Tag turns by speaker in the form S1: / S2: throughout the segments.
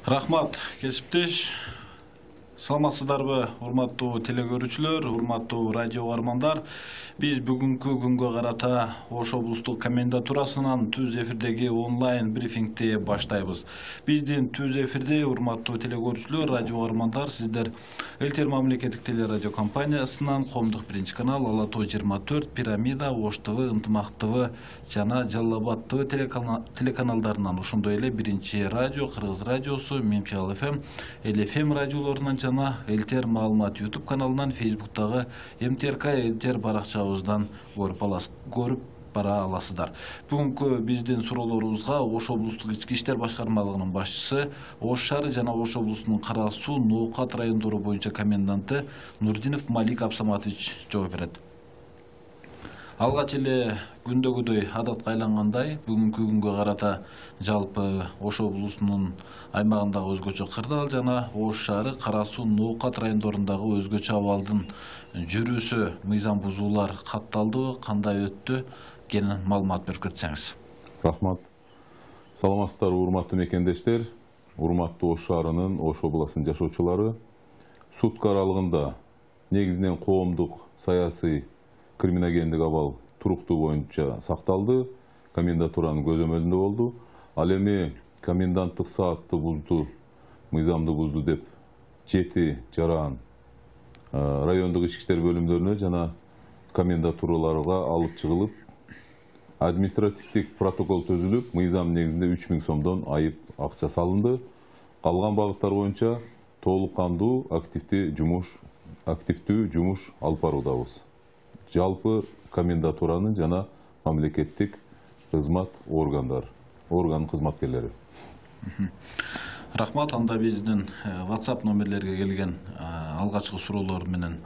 S1: Рахмат, кесиптеш. Саламатсыздарбы, урматтуу телекөрүүчүлөр, урматтуу радио угармандар. Биз бүгүнкү күнгө карата Ош облустук комендатурасынан түз эфирдеги онлайн брифингти баштайбыз. Биздин түз эфирде урматтуу телекөрүүчүлөр, радио угармандар, сиздер Элтер мамлекеттик телерадио компаниясынан Коомдук биринчи канал, Ала Тоо 24, Пирамида, Ош ТВ, Ынтымак ТВ жана Жалал Абад ТВ телеканалдарынан, ошондой эле биринчи радио, Кыргыз радиосу, Мемчал ФМ, Эл ФМ радиолорунан жана Элтер маалымат YouTube каналынан, Facebooktагы МТРК Элтер баракчабыздан көрүп бара аласыздар. Бүгүнкү биздин суроолорубузга Ош облустук ички иштер башкармалыгынын башчысы, Ош шаары жана Ош облусунун Кара Суу, Ноокат райондору боюнча коменданты Нурдинов Малик Абсаматович жооп берет. Алгач эле күндөгүдөй адатка айлангандай, бүгүнкү күнгө карата жалпы Ош облусунун аймагындагы өзгөчө кырдаал жана Ош шаары, Кара Суу, Ноокат райондорундагы өзгөчө абалдын жүрүүсү, мыйзам бузуулар катталдыбы, кандай өттү? Кенен маалымат берип кетсеңиз.
S2: Рахмат. Саламатсыздар, урматтуу мекендештер, урматтуу Ош шаарынын, Ош областынын жашоочулары. Сутка аралыгында негизинен коомдук, саясий, криминогендик абал туруктуу боюнча сакталды, комендатуранын көзөмөлүндө болду. Ал эми коменданттык саатты бузду, мыйзамды бузду деп 7 жаран райондук ички иштер бөлүмдөрүнө жана комендатураларга алып чыгылып, административдик протокол төзүлүп, мыйзам негизинде 3000 сомдон айып акча салынды. Калган багыттар боюнча толук кандуу активдүү жумуш алып баруудабыз. Жалпы комендатуранын жана мамлекеттик кызмат орган кызматкерлери.
S1: Рахмат, анда биздин WhatsApp номерлерге келген алгачкы суроолор менен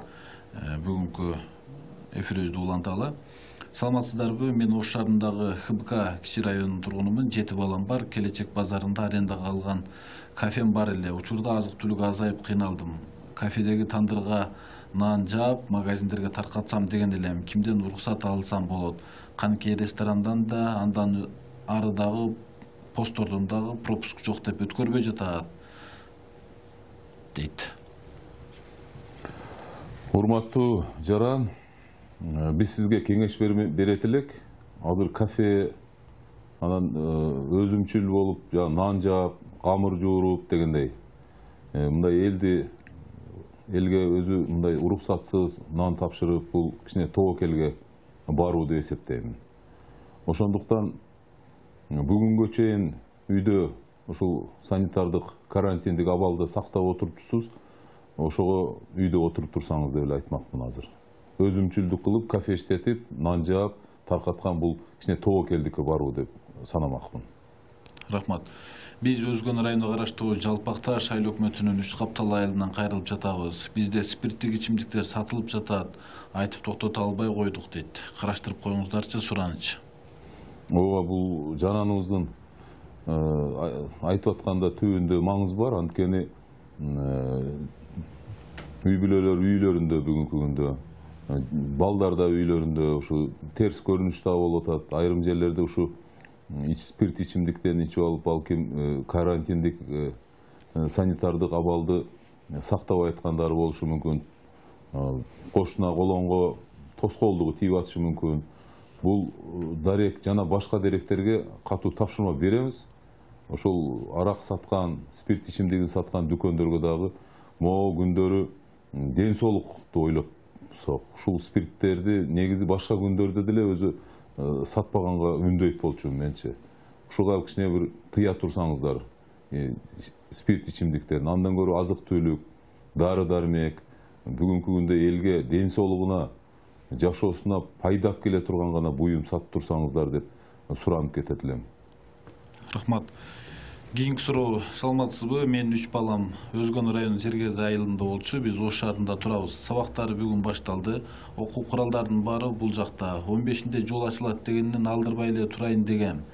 S1: бүгүнкү эфирибизди уланталы. Саламатсыздарбы? Мен Ош шаарындагы ХБК кичи районунун тургунумун. 7 балам бар. Келечек базарында арендага алган кафем бар эле. Учурда азык-түлүк азайып кыйналдым. Кафедеги тандырга нан жаап, магазиндерге таркатсам деген элем. Кимден уруксат алсам болот? Канкей ресторандан да, андан арыдагы посттордон дагы пропуск жок деп өткөрбөй жатат, дейт.
S2: Урматтуу жаран, биз сизге кеңеш берет элек. Азыр кафе анан өзүмчүл болуп, нан жаап, камыр жууруп дегендей. Мындай элге өзү мындай уруксатсыз нан тапшырып, бул кичине тобокелге баруу деп эсептейм. Ошондуктан бүгүнгө чейин үйдө ушул санитардык карантиндик абалды сактап отуруптусуз. Ошого үйдө отуруп турсаңыз деп эле айтмакмын азыр. Өзүмчүлдүк кылып, кафе иштетип, нан жаап, таркаткан бул кичине тобокелдикке баруу деп санамакмын.
S1: Рахмат. Биз Өзгөн районуна караштуу Жалпакта Шайлоо өкмөтүнүн 3 каптал айылынан кайрылып жатабыз. Бизде спирттик ичимдиктер сатылып жатат, айтып токтото албай койдук дейт. Караштырып коюңуздарчы, сураныч.
S2: Ооба, бул жананыбыздын айтып атканда түбүндө маңыз бар. Анткени үй бүлөлөр үйлөрүндө бүгүнкү күндө, балдар да үйлөрүндө ушу терс көрүнүш да болуп атат. Айрым жерлерде ушу спирт ичимдиктерин ичип алып, балким карантиндик санитардык абалды сактабай аткандары болушу мүмкүн. Кошуна колонго тоскоолдугу тийип атышы мүмкүн. Бул дарек жана башка деректерге катуу тапшырма беребиз. Ошол арак саткан, спирт ичимдигин саткан дүкөндөргө дагы могу күндөрү ден соолукту ойлопсок, ушул спирттерди негизи башка күндөрдө деле өзү сатпаганга үндөйт болчумун менчи. Ушуга кичине бир тыя турсаңыздар спирт ичимдиктерин, андан көрө азык-түлүк, дары-дармек бүгүнкү күндө элге ден соолугуна, жашоосуна пайдап келе турган гана буюм сатып турсаңыздар деп суранып кетет элем.
S1: Рахмат. Кийинки суроо. Саламатсызбы? Мен 3 балам Өзгөн районунун Зергер айылында болчу. Биз Ош шаарында турабыз. Сабактары бүгүн башталды. Окуу куралдарынын баары бул жакта. 15-нде жол ачылат дегенден алдырбай эле турайын дегем.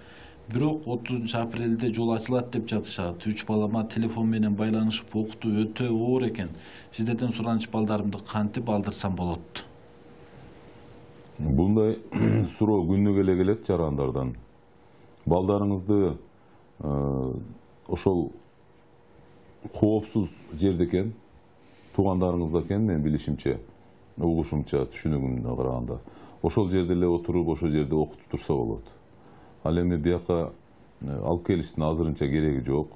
S1: Бирок 30 апрелде жол ачылат деп жатышат. 3 балама телефон менен байланышып окутуу өтө оор экен. Сиздерден сураныч, балдарымды кантип алдырсам болот?
S2: Bunday суроо күнү келет жарандардан. Балдарыңызды ошол коопсуз жерде экен, туугандарыңызда экен, мен билишимче, угушумча, түшүнүгүмө караганда. Ошол жерде эле отуруп, ошол жерде окутуп турса болот. Ал эми бияка алып келиштин азырынча кереги жок.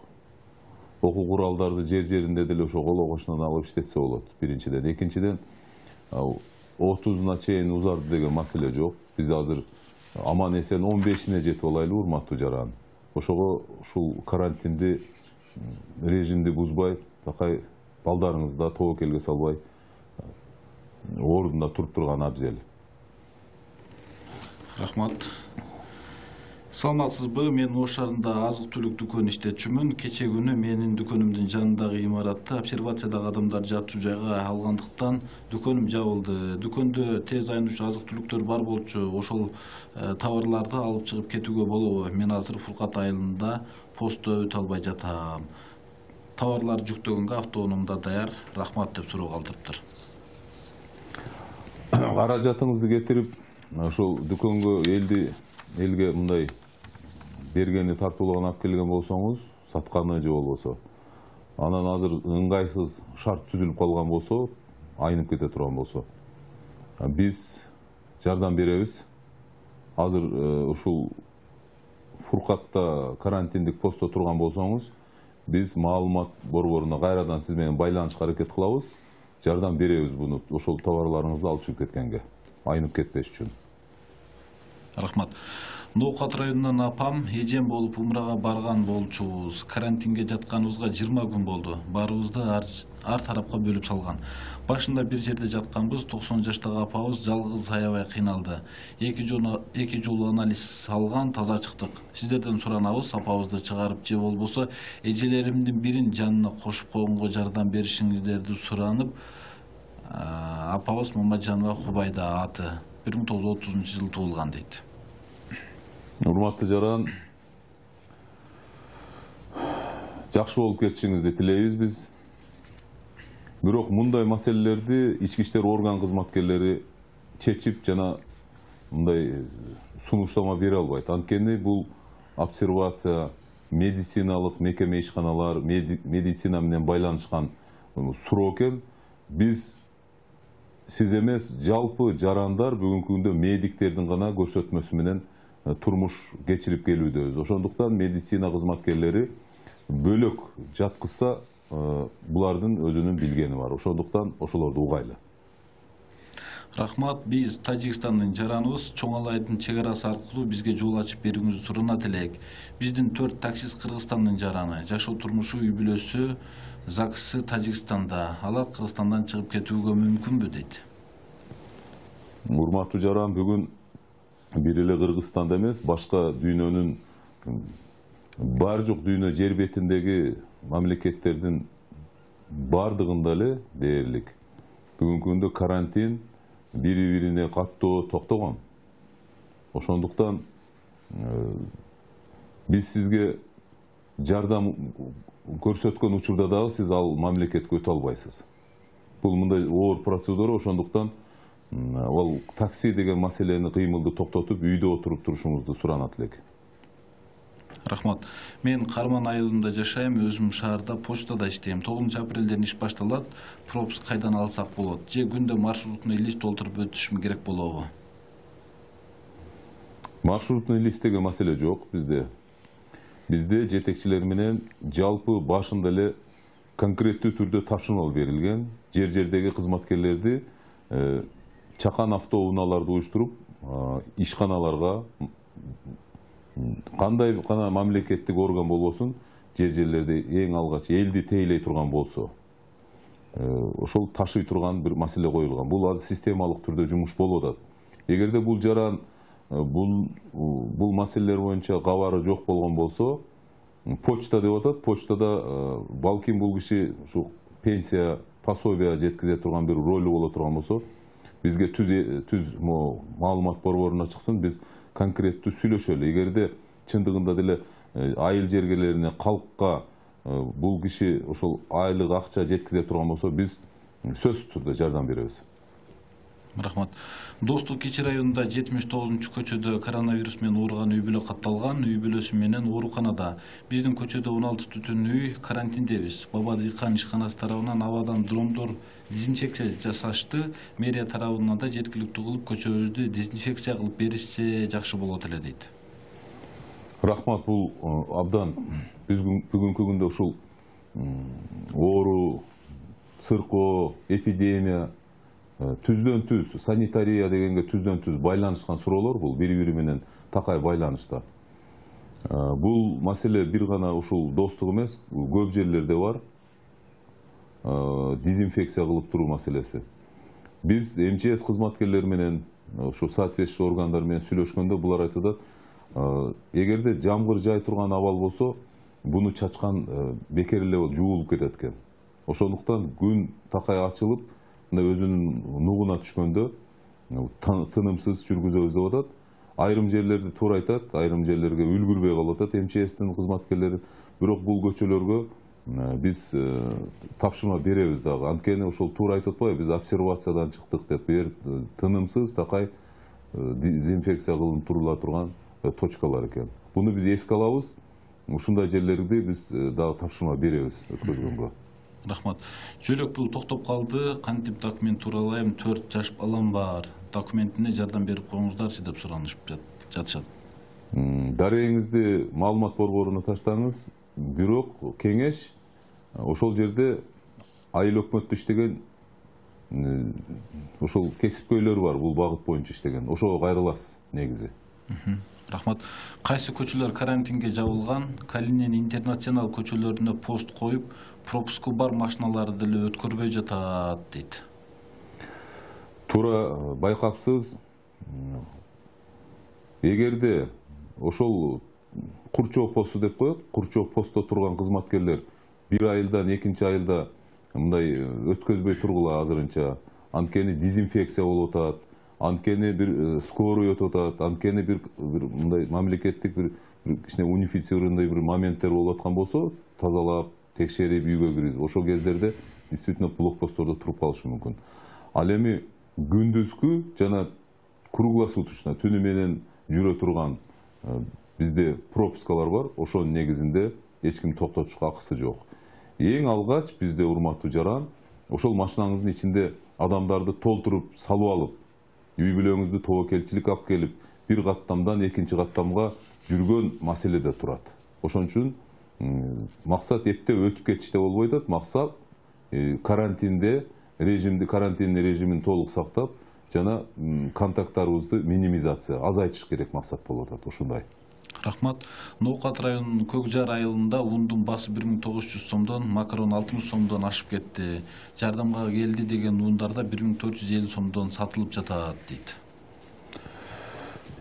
S2: Окуу куралдарды жеринде деле ошо коло кошунан алып иштетсе болот, биринчиден. Экинчиден, 30-на чейин узарды деген маселе жок. Биз азыр аман эсен 15-ине жетип алайлы, урматтуу жаран. Ошого ушул карантинди, режимди бузбай, такай балдарыңызды да тобокелге салбай, ордунда туруп турган абзел.
S1: Рахмат. Саламатсызбы? Мен Ош шаарында азык-түлүк дүкөнү иштетчүмүн. Кече күнү менин дүкөнүмдүн жанындагы имаратты обсервациядагы адамдар жатчу жайга алгандыктан дүкөнүм жабылды. Дүкөндө тез айнуучу азык-түлүктөр бар болчу. Ошол товарларды алып чыгып кетүүгө болобу? Мен азыр Фуркат айылында постто өтө албай жатам. Товарлар жүктөгөнгө автоунаам да даяр. Рахмат деп суроо калтырыптыр.
S2: Каражатыңызды кетирип, ошол дүкөнгө элге мындай бергени тартуулаган алып келген болсоңуз, сатканы же болбосо, анан азыр ыңгайсыз шарт түзүлүп калган болсо, айнып кете турган болсо, биз жардам беребиз. Азыр ушул Фуркатта карантиндик постто турган болсоңуз, биз маалымат борборуна кайрадан сиз менен байланышка аракет кылабыз, жардам беребиз буну ошол товарларыңызды алып чыгып кеткенге, айнып кетпеш үчүн.
S1: Рахмат. Ноокат районунан апам, эжем болуп умрага барган болчубуз. Карантинге жатканыбызга 20 күн болду. Баарыбызды ар тарапка бөлүп салган. Башында бир жерде жатканбыз, 90 жаштагы апабыз жалгыз аябай кыйналды. Эки жолу анализ алган, таза чыктык. Сиздерден суранабыз, апабызды чыгарып же болбосо эжелеримдин бирин жанына кошуп койгонго жардам беришиңиздерди суранып, апабыз Мамаджанова Хубайда аты 1930-жылы туулган дейт.
S2: Урматтуу жаран, жакшы болуп кетишиңизди тилейбиз биз. Бирок мындай маселелерди ички иштер орган кызматкерлери чечип жана мындай сунуштама бере албайт. Анткени бул обсервация, медициналык мекеме ишканалар, медицина менен байланышкан суроо экен. Биз сиз эмес, жалпы жарандар бүгүнкү күндө медиктердин гана көрсөтмөсү менен турмуш кечирип келүүдөбүз. Ошондуктан медицина кызматкерлери бөлөк жаткызса, булардын өзүнүн билгени бар. Ошондуктан ошолорду угайлы.
S1: Рахмат, биз Тажикстандын жараныбыз, Чоңалайдын чек арасы аркылуу бизге жол ачып берүүңүздү суранат элек. Биздин 4 таксист Кыргызстандын жараны, жашоо турмушу үй бүлөсү ЗАГСы Тажикстанда. Алар Кыргызстандан чыгып кетүүгө мүмкүнбү дейт.
S2: Урматтуу жаран, бүгүн бир эле Кыргызстанда эмес, башка дүйнөнүн бар жок дүйнө жер бетиндеги мамлекеттердин бардыгында эле дээрлик бүгүнкү күндө карантин бири-бирине каттоо токтогон. Ошондуктан биз сизге жардам көрсөткөн учурда дагы сиз ал мамлекетке өтө албайсыз. Бул мындай оор процедура, ошондуктан ал такси деген маселени кыймылды токтотуп, үйдө отуруп турушуңузду суранат элек.
S1: Рахмат. Мен Карман айылында жашайм, өзүм шаарда почтада иштейм. 9 апрелден иш башталат. Пропуск кайдан алсак болот? Же күндө маршрутный лист толтуруп өтүшүм керек болобу?
S2: Маршрутный лист деген маселе жок бизде. Бизде жетекчилер менен жалпы башында эле конкреттүү түрдө тапшырма берилген. Жер-жердеги кызматкерлерди чакан автоунааларды уюштуруп, ишканаларга кандай гана мамлекеттик орган болбосун, жер-жерлерде эң алгач элди тейлей турган болсо, ошол ташый турган бир маселе коюлган. Бул азыр системалык түрдө жумуш болуп атат. Эгерде бул жаран бул маселелер боюнча кабары жок болгон болсо, почта деп атат. Почтада балким бул киши ушу пенсия, пособие жеткизе турган бир ролу боло турган болсо, бизге түз маалымат борборуна чыксын, биз конкреттүү сүйлөшөлү. Эгерде чындыгында деле айыл жергелерине, калкка бул киши ошол айлык акча жеткизе турган болсо, биз сөзсүз түрдө жардам беребиз.
S1: Рахмат. Достук Кичи районунда 79-көчөдө коронавирус менен ооруган үй бүлө катталган. Үй бүлөсү менен ооруканада. Биздин көчөдө 16 түтүн үй карантиндебиз. Баба Дыйкан ишканасы тарабынан абадан дромдор дезинфекция жасашты. Мэрия тарабынан да жеткиликтүү кылып көчөбүздү дезинфекция кылып беришсе жакшы болот эле дейт.
S2: Рахмат, бул абдан бүгүнкү күндө ушул оору, сыркоо, эпидемия түздөн түз, санитария дегенге түздөн түз байланышкан суроолор, бул бири-бири менен такай байланышта. Бул маселе бир гана ушул достук эмес, көп жерлерде бар. Дезинфекция кылып туруу маселеси. Биз МЧС кызматкерлери менен, ошо соответствующий органдар менен сүйлөшкөндө булар айтып атат, эгерде жамгыр жай турган абал болсо, буну чачкан бекер эле жуулуп кетет экен. Ошондуктан күн такай ачылып, өзүнүн нугуна түшкөндө тынымсыз жүргүзөбүз деп атат. Айрым жерлерде туура айтат, айрым жерлерге үлгүрбөй калып атат МЧСтин кызматкерлери. Бирок бул көчөлөргө биз тапшырма беребиз дагы. Анткени ошол туура айтып атпайбы, биз обсервациядан чыктык деп, бир тынымсыз такай дезинфекция кылынып турула турган точкалар экен. Буну биз эске алабыз. Ушундай жерлерди биз дагы тапшырма беребиз өткөзгөнгө.
S1: Рахмат. Жөлөк бул токтоп калды. Кантип документ тууралайм? 4 жаш балам бар. Документине жардам берип коюңуздарчы деп суранышып жатышат.
S2: Дарегиңизди маалымат борборуна таштаңыз. Бирок кеңеш ошол жерде айыл өкмөттө иштеген ошол кесипкөйлөр бар, бул багыт боюнча иштеген. Ошого кайрыласыз негизи.
S1: Рахмат. Кайсы көчөлөр карантинге жабылган? Калинин интернационал көчөлөрүнө пост коюп, пропуску бар машиналарды деле өткөрбөй жатат дейт.
S2: Туура байкапсыз. Эгерде ошол курчоо посту деп коет, курчоо постто турган кызматкерлер бир айылдан экинчи айылда мындай өткөзбөй тургула азырынча. Анткени дезинфекция болуп атат, анткени бир скорый өтүп атат, анткени бир мындай мамлекеттик бир кичине унифицированный бир моменттер болуп аткан болсо, тазалап, текшерип үйгө киргизип, ошол кездерде действительно блокпосттордо туруп калышы мүмкүн. Ал эми күндүзгү жана круглосуточно түнү менен жүрө турган бизде пропускалар бар. Ошонун негизинде эч ким токтотушка акысы жок. Эң алгач бизде, урматтуу жаран, ошол машинаңыздын ичинде адамдарды толтуруп салып алып, үй бүлөңүздү тобокелчилик алып келип, бир каттамдан экинчи каттамга жүргөн маселе да турат. Ошон үчүн максат эптеп өтүп кетиште болбойт атат, максат карантиндеги режимин толук сактап, жана контакттарыбызды минимизация, азайтыш керек максат болуп атат, ушундай.
S1: Рахмат. Ноокат районунун Көкжар айылында ундун басы 1900 сомдон, макарон 60 сомдон ашып кетти. Жардамга келди деген уундарда 1450 сомдон сатылып жатат дейт.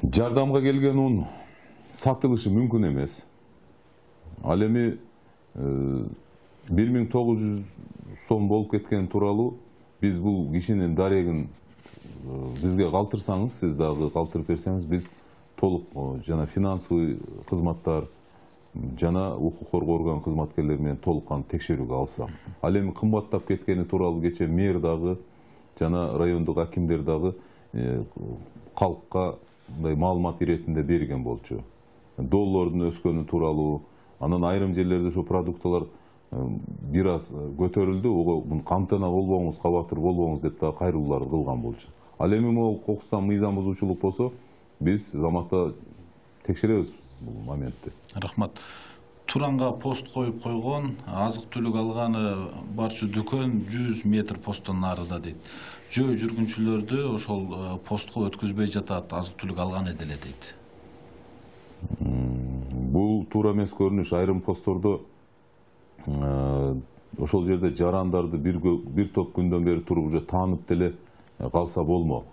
S2: Жардамга келген ун сатылышы мүмкүн эмес. Ал эми 1900 сом болуп кеткен тууралуу биз бул кишинин дарегин бизге калтырсаңыз, сиз дагы калтырып берсеңиз, биз толук жана финансовый кызматтар жана укук коргоо орган кызматкерлери менен толук кандуу текшерүүгө алсак. Ал эми кымбаттап кеткени тууралуу кечээ мэр дагы жана райондук акимдер дагы калкка мындай маалымат иретинде берген болчу. Доллардын өскөнү тууралуу, анан айрым жерлерде ошо продукталар бир аз көтөрүлдү, ого камтана болбоңуз, кабатыр болбоңуз деп да кайрылуулар кылган болчу. Ал эми могу кокустан мыйзам бузуучулук болсо, биз заматта текшеребиз бул моментти.
S1: Рахмат. Туранга пост коюп койгон, азык түлүк алганы барчу дүкөн 100 метр посттон нарыда дейт. Жөө жүргүнчүлөрдү ошол постко өткөзбөй жатат, азык түлүк алган эле дейт.
S2: Бул туура эмес көрүнүш. Айрым посттордо ошол жерде жарандарды бир топ күндөн бери туруп уже таанып деле калса болмок.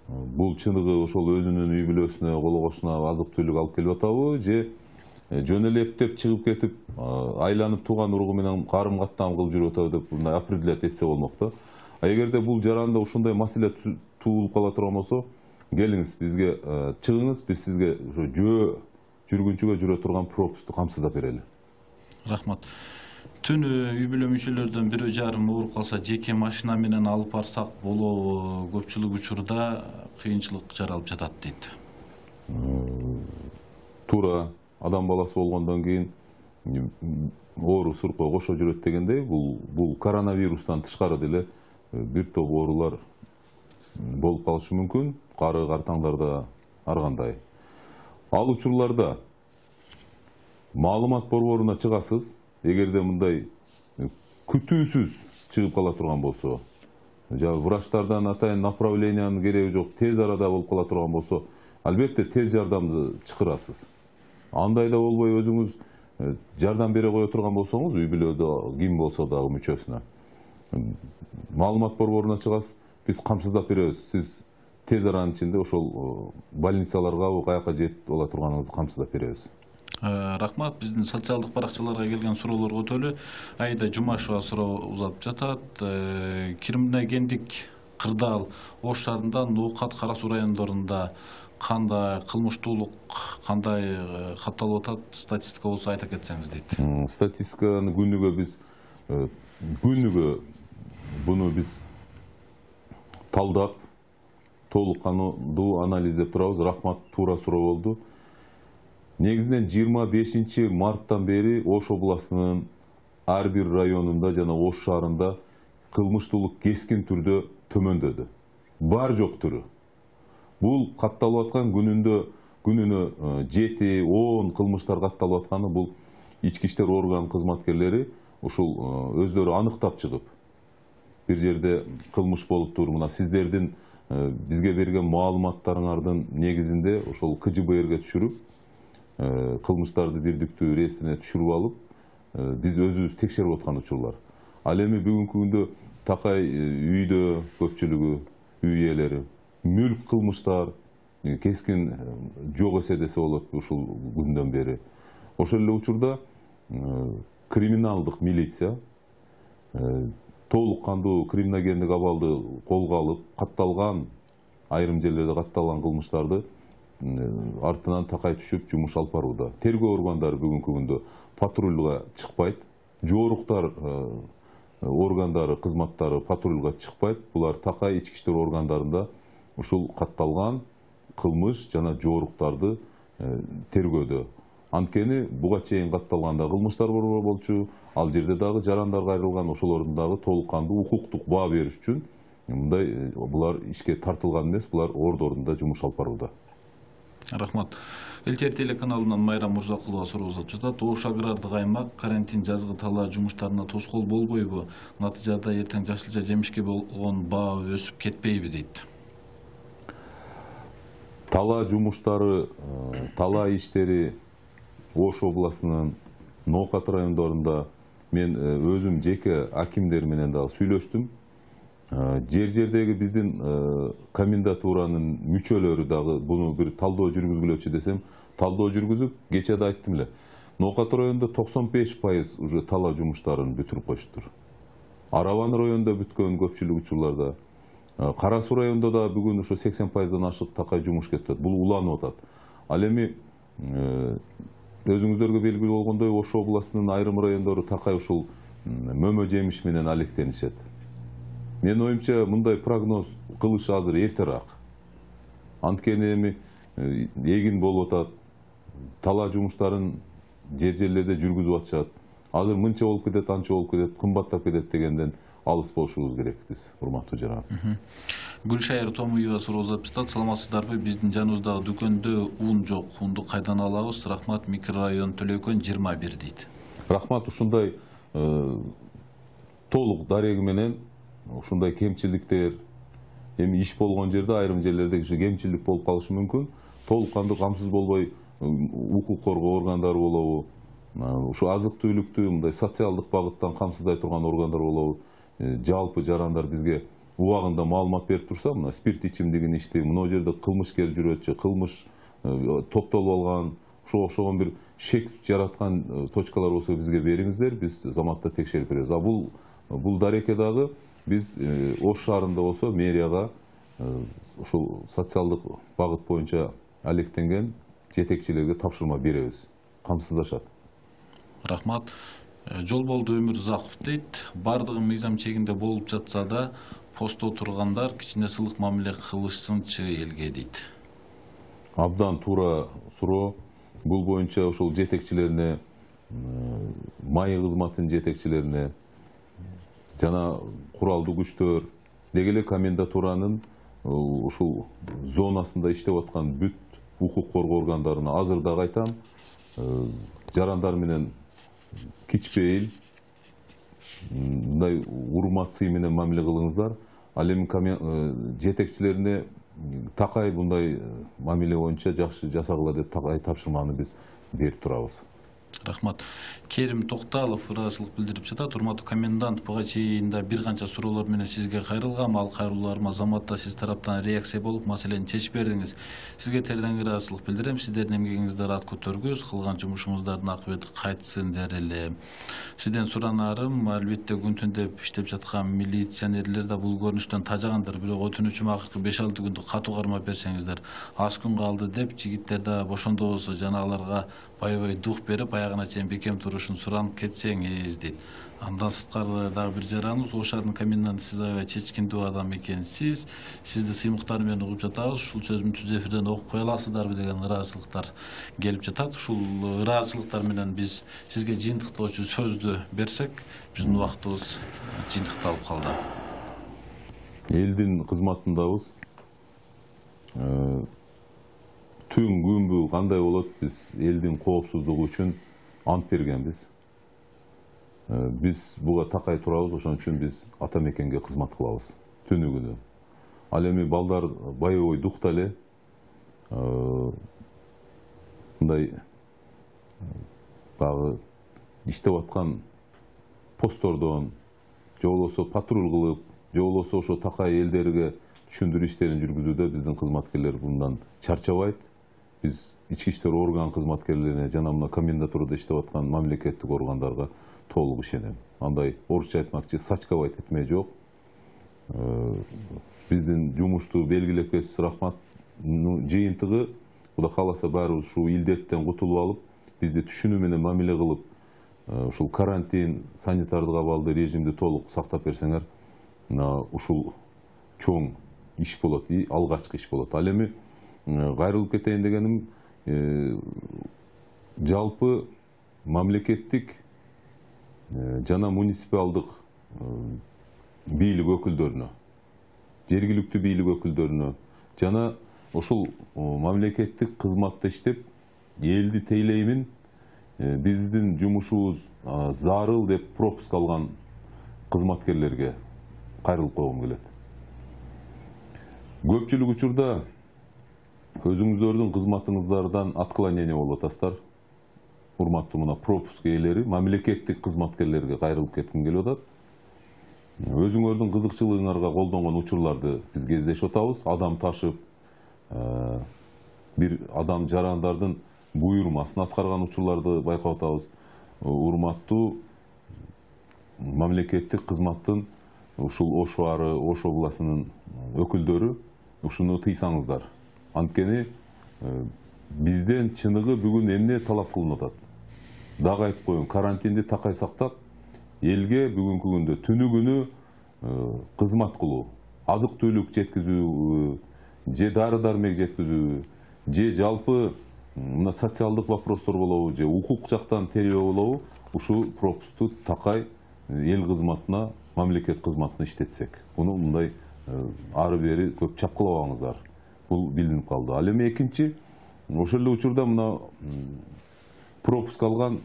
S2: Бул чыныгы ошол өзүнүн үй бүлөсүнө, коло кошуна азык түлүк алып келип атабы, же жөн эле эптеп чыгып кетип, айланып тууган уругу менен карым каттам кылып жүрүп атабы деп мындай определять этсе болмок да. Эгерде бул жаранда ушундай маселе туулуп кала турган болсо, келиңиз бизге чыгыңыз, биз сизге ошо жөө жүргүнчүгө жүрө турган пропусту камсыздап берели.
S1: Рахмат. Түнү үй бүлө мүчөлөрдөн бирөө жарым ооруп калса жеке машина менен алып барсак болобу? Көпчүлүк учурда кыйынчылык жаралып жатат дейт.
S2: Туура, адам баласы болгондон кийин оору суркой кошо жүрөт дегендей, бул коронавирустан тышкары деле бир топ оорулар болуп калышы мүмкүн. Кары картаңдарда ар кандай. Ал учурларда маалымат борборуна чыгасыз. Эгерде мындай күтүүсүз чыгып кала турган болсо, врачтардан атайын направлениянын кереги жок, тез арада болуп кала турган болсо, албетте тез жардамды чакырасыз. Андай да болбой өзүңүз жардам бере кое турган болсоңуз, үй бүлөдө ким болсо дагы мүчөсүнө маалымат борборуна чыгасыз, биз камсыздап беребиз. Сиз тез аранын ичинде ошол больницаларга, каяка жетип ала турганыңызды камсыздап беребиз.
S1: Рахмат, биздин социалдык баракчаларга келген суроолорго өтөлү. Аида Жумашева суроо узатып жатат. Криминогендик кырдаал Ош шаарында, Ноокат, Кара Суу райондорунда кандай кылмыштуулук, кандай катталып атат, статистика болсо айта кетсеңиз дейт.
S2: Статистиканы күнүгө буну биз талдап, толук кандуу анализдеп турабыз. Рахмат, туура суроо болду. Негизинен 25 марттан бери Ош областынын ар бир районунда жана Ош шаарында кылмыштуулук кескин түрдө төмөндөдү. Бар жок түрү. Бул катталып аткан күнүнө 7-10 кылмыштар катталып атканы, бул ички иштер орган кызматкерлери ушул өздөрү аныктап чыгып, бир жерде кылмыш болуптур, мына сиздердин бизге берген маалыматтарыңардын негизинде ошол КЖБРге түшүрүп, кылмыштарды бирдиктүү реестрине түшүрүп алып, биз өзүбүз текшерип аткан учурлар. Ал эми бүгүнкү күндө такай үйдө көпчүлүгү, үй ээлери, мүлк кылмыштар кескин жок эсе десе болот ушул күндөн бери. Ошол эле учурда криминалдык милиция толук кандуу криминогендик абалды колго алып, катталган, айрым жерлерде катталган кылмыштарды артынан такай түшүп жумуш алып барууда. Тергөө органдары бүгүнкү күндө патрульга чыкпайт, жоруктар органдары кызматтары патрульга чыкпайт. Булар такай ички иштер органдарында ушул катталган кылмыш жана жоруктарды тергөөдө. Анткени буга чейин катталганда кылмыштар болчу, ал жерде дагы жарандарга айрылган, ошолордун дагы толук кандуу укуктук баа бериш үчүн мындай булар ишке тартылган эмес, булар ордорунда жумуш алып барууда.
S1: Рахмат. ЛТР телеканалынан Майра Мурзакулова суроо узатып жатат. Ош агрардык аймак карантин жазгы талаа жумуштарына тоскоол болбойбу? Натыйжада эртең жашылча жемишке болгон баа өсүп кетпейби дейт.
S2: Талаа жумуштары, талаа иштери Ош областынын Ноокат райондорунда мен өзүм жеке акимдер менен дагы сүйлөштүм. Жер-жердеги биздин комендатуранын мүчөлөрү дагы буну бир талдоо жүргүзгүлөчү десем, талдоо жүргүзүп, кечээ да айттым эле. Ноокат районунда 95% уже талаа жумуштарын бүтүрүп коюштур. Араван районунда бүткөн көпчүлүк учурларда. Кара Суу районунда да бүгүн ошо 80%дан ашык такай жумуш кетет. Бул уланып атат. Ал эми өзүңүздөргө белгилүү болгондой, Ош областынын айрым райондору такай ушул мөмө жемиш менен алектенишет. Мен оюмча мындай прогноз кылыш азыр эртерээк. Анткени эми эгин болуп атат, талаа жумуштарын жер-жерлерде жүргүзүп атышат. Азыр мынча болуп кетет, анча болуп кетет, кымбаттап кетет дегенден алыс болушубуз керек биз, урматтуу жаран.
S1: Гүлшайыр Томуева суроо узатып жатат. Саламатсыздарбы? Биздин жаныбыздагы дүкөндө ун жок. Унду кайдан алабыз? Рахмат, микрорайон Төлөкөн 21 дейт.
S2: Рахмат, ушундай толук дареги менен ушундай кемчиликтер, эми иш болгон жерде айрым жерлерде кемчилик болуп калышы мүмкүн. Толук кандуу камсыз болбой укук коргоо органдары болобу, ушу азык-түлүктү мындай социалдык багыттан камсыздай турган органдар болобу, жалпы жарандар бизге убагында маалымат берип турса, мына спирт ичимдигин ичти, мына жерде кылмышкер жүрөт же кылмыш топтолуп алган, ошого окшогон бир шек жараткан точкалар болсо бизге бериңиздер, биз заматта текшерип беребиз. А бул дареке дагы биз Ош шаарында болсо мэрияга ушул социалдык багыт боюнча алектенген жетекчилерге тапшырма беребиз. Камсыздашат.
S1: Рахмат. Жолболду Өмүрзаков дейт, бардыгы мыйзам чегинде болуп жатса да, постто тургандар кичине сылык мамиле кылышсынчы элге дейт.
S2: Абдан туура суроо. Бул боюнча ошол жетекчилерине, майы кызматтын жетекчилерине жана куралдуу күчтөр, деги эле комендатуранын ушул зонасында иштеп аткан бүт укук коргоо органдарына азыр дагы айтам, жарандар менен кичпейил, мындай урмат сый менен мамиле кылыңыздар. Ал эми жетекчилерине такай мындай мамиле боюнча жакшы жасагыла деп такай тапшырманы биз берип турабыз.
S1: Рахмат. Керим Токталов ыраазычылык билдирип жатат. Урматтуу комендант, буга чейин да бир канча суроолор менен сизге кайрылгам. Ал кайрылууларыма заматта сиз тараптан реакция болуп, маселени чечип бердиңиз. Сизге терден ыраазычылык билдирем. Сиздердин эмгегиңизди рат көтөргүз, кылган жумушуңуздардын акыбети кайтсын дереле. Сизден суранарым, албетте күн түн деп иштеп жаткан милиционерлер да бул көрүнүштөн тажагандыр. Бирок өтүнүчүм акыркы 5-6 күндү катуу кармап берсеңиздер, аз күн калды деп жигиттер да бошондобосо жана аларга бай дух берип, аягына чейин бекем турушун суранып кетсеңиз дейт. Андан сырткары дагы бир жараныбыз, Ош шаарынын коменданты, сиз аябай чечкиндүү адам экенсиз. Сизди сыймыктар менен угуп жатабыз. Ушул сөзүмдү түз эфирден окуп кое аласыздарбы деген ыраазычылыктар келип жатат. Ушул ыраазычылыктар менен биз сизге жыйынтыктоочу сөздү берсек, биздин убактыбыз жыйынтыкталып калды.
S2: Элдин кызматындабыз. Түн күнбү кандай болот, биз элдин коопсуздугу үчүн ант бергенбиз. Биз буга такай турабыз, ошон үчүн биз ата мекенге кызмат кылабыз түнү күнү. Ал эми балдар боевой духта эле мындай багы иштеп аткан посттордон, же болбосо патруль кылып, же болбосо ошо такай элдерге түшүндүрүү иштерин жүргүзүүдө биздин кызматкерлер мындан чарчабайт. Биз ички иштер орган кызматкерлерине жана мына комендатурада иштеп аткан мамлекеттик органдарга толук ишенем. Андай орусча айтмакчы сачкабайт этме жок. Биздин жумушту белгилеп кетип рахмат. Жыйынтыгы Кудай кааласа баары ушу илдеттен кутулуп алып, бизди түшүнүү менен мамиле кылып, ушул карантин, санитардык абалды режимди толук сактап берсеңер, ушул чоң иш болот, алгачкы иш болот. Ал эми кайрылып кетейин дегеним, жалпы мамлекеттик жана муниципалдык бийлик өкүлдөрүнө, жергиликтүү бийлик өкүлдөрүнө жана ошол мамлекеттик кызматта иштеп элди тейлеймин, биздин жумушубуз зарыл деп пропуск алган кызматкерлерге кайрылып койгум келет. Көпчүлүк учурда өзүңүздөрдүн кызматыңыздардан отклонение болуп атасыздар. Урматтуу мына пропуск ээлери, мамлекеттик кызматкерлерге кайрылып кетким келип атат. Өзүңөрдүн кызыкчылыгыңарга колдонгон учурларды биз кездешип атабыз. Адам ташып, бир адам жарандардын буйрмасын аткарган учурларды байкап атабыз. Урматтуу мамлекеттик кызматтын ушул Ош шаары, Ош областынын өкүлдөрү ушуну тыйсаңыздар. Анткени бизден чыныгы бүгүн эмне талап кылынып атат? Дагы айтып коеюн, карантинди такай сактап, элге бүгүнкү күндө түнү күнү кызмат кылуу, азык түлүк жеткизүү, же дары дармек жеткизүү, же жалпы мына социалдык вопростор болобу, же укук жактан тербөө болобу, ушу пропусту такай эл кызматына, мамлекет кызматына иштетсек. Буну мындай ары бери көп чапкылабаңыздар. Бул билинип калды. Ал эми экинчи, ошол эле учурда мына пропуск алган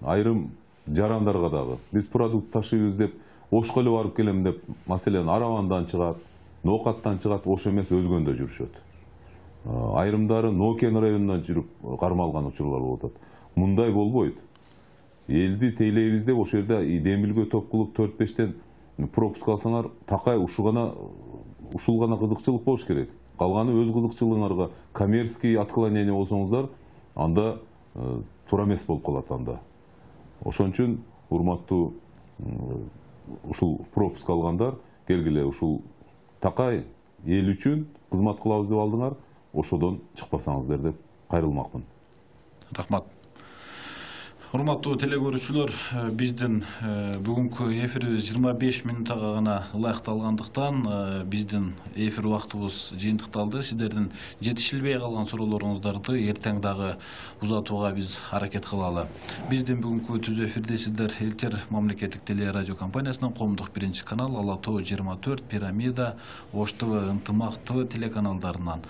S2: айрым жарандарга дагы биз продукт ташыйбыз деп, Ошко эле барып келем деп, маселен Аравандан чыгат, Ноокаттан чыгат, Ош эмес өзгөндө жүрүшөт. Айрымдары Нокен районунан жүрүп кармалган учурлар болуп атат. Мындай болбойт. Элди тейлейбиз деп ошол жерде демилгөө топ кылып 4-5тен пропуск алсаңар, такай ушул гана кызыкчылык болуш керек. Калганы өз кызыкчылыгыңарга коммерческий отклонение болсоңуздар, анда туура эмес болуп калат анда. Ошон үчүн урматтуу ушул пропуск алгандар, келгиле ушул такай эл үчүн кызмат кылабыз деп алдыңар, ошодон чыкпасаңыздар деп кайрылмакмын.
S1: Рахмат. Урматтуу телекөрүүчүлөр, биздин бүгүнкү эфирибиз 25 минутага гана ылайыкталгандыктан биздин эфир убактыбыз жыйынтыкталды. Сиздердин жетишилбей калган суроолоруңуздарды эртең дагы узатууга биз аракет кылалы. Биздин бүгүнкү түз эфирде сиздер Элтер мамлекеттик телерадио компаниясынын коомдук биринчи канал, Ала Тоо 24, Пирамида, Ош ТВ, Ынтымак ТВ телеканалдарынан,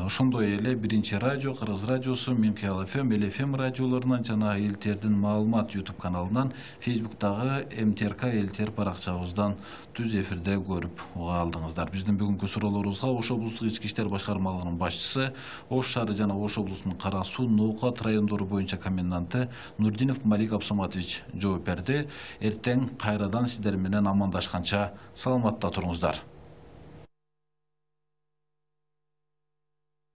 S1: ошондой эле биринчи радио, Кыргыз радиосу, Минкиял ФМ, Эл ФМ радиолорунан жана Элтердин маалымат YouTube каналынан, Facebooктагы МТРК Элтер баракчабыздан түз эфирде көрүп уга алдыңыздар. Биздин бүгүнкү суроолорубузга Ош облустук ички иштер башкармалыгынын башчысы, Ош шаары жана Ош облусунун Кара Суу, Ноокат райондору боюнча коменданты Нурдинов Малик Абсаматович жооп берди. Эртең кайрадан сиздер менен амандашканча саламатта туруңуздар.